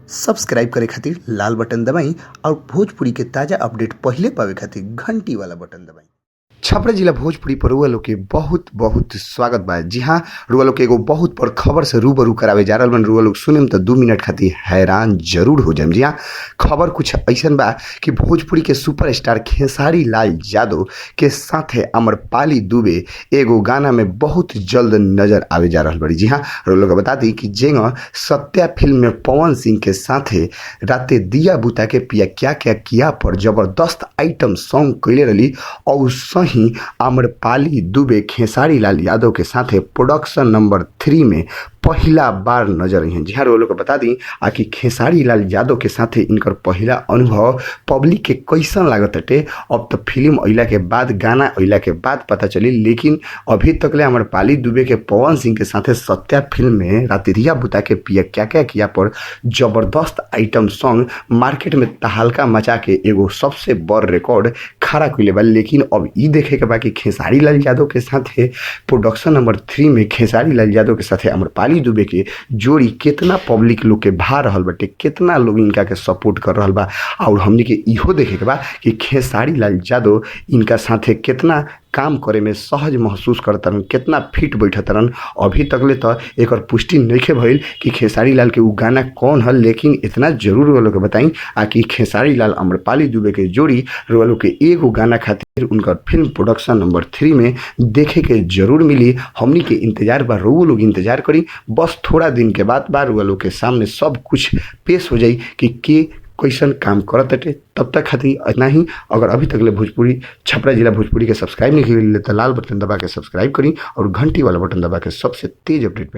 Subscribe करे खातिर लाल button दबाई और भोजपुरी के ताजा अपडेट पहले पावे खातिर घंटी वाला बटन दबाई। छपरा जिला भोजपुरी पर रुआ लोग के बहुत बहुत स्वागत बा। जी हाँ, रुआ लोग के एगो बहुत बड़ खबर से रूबरू करावे जा रहल बन। रुआ लोग सुने में तो 2 मिनट खातिर हैरान जरूर हो जाए। जी हाँ, खबर कुछ ऐसा बा कि भोजपुरी के सुपरस्टार खेसारी लाल यादव के साथे आम्रपाली दुबे एगो गाना में बहुत जल्द नजर आवे जा रहल बड़ी। जी हाँ, रुआ लोग बता दी कि जेंगा सत्या फिल्म में पवन सिंह के साथे राते दिया बुता के पिया क्या क्या किया पर जबरदस्त आइटम सॉन्ग कैले रही और सही आम्रपाली दुबे खेसारी लाल यादव के साथे प्रोडक्शन नंबर 3 में पहला बार नजर आई हैं। जी हाँ, लोग बता दी कि खेसारी लाल यादव के साथे इनकर पहला अनुभव पब्लिक के कैसन लागत हटे अब तो फिल्म अइला के बाद गाना अइला के बाद पता चली। लेकिन अभी तक ले आम्रपाली दुबे के पवन सिंह के साथे सत्या फिल्म में रातिरिया बुता के पिया क्या क्या किया पर जबरदस्त आइटम सॉन्ग मार्केट में तहलका मचा के एगो सबसे बड़ रिकॉर्ड खड़ा कइले बा। लेकिन अब ई देखे के बा कि खेसारी लाल यादव के साथे प्रोडक्शन नंबर 3 में खेसारी लाल यादव के साथे आम्रपाली दुबे के जोड़ी कितना पब्लिक लोग के भा रहल बाटे, कितना लोग इनका के सपोर्ट कर रहल बा। और हमनी के इहो देखे के बा कि खेसारी लाल यादव इनका साथे कितना काम करे में सहज महसूस करतरन, कितना फिट बैठतरन। अभी तकले तो एक पुष्टि नहीं भइल कि खेसारी लाल के उ गाना कौन है, लेकिन इतना जरूर वो लोग के बताई कि खेसारी लाल आम्रपाली दुबे के जोड़ी वो के एगो गाना खातिर उनका फिल्म प्रोडक्शन नंबर 3 में देखे के जरूर मिली। हमनी के इंतजार बा, वो लोग इंतजार करी। बस थोड़ा दिन के बाद वो लोग के सामने सब कुछ पेश हो जाई कि के कैसन काम करत हटे। तब तक खातिर इतना ही। अगर अभी तक ले भोजपुरी छपरा जिला भोजपुरी के सब्सक्राइब नहीं किए तो लाल बटन दबा के सब्सक्राइब करी और घंटी वाला बटन दबा के सबसे तेज अपडेट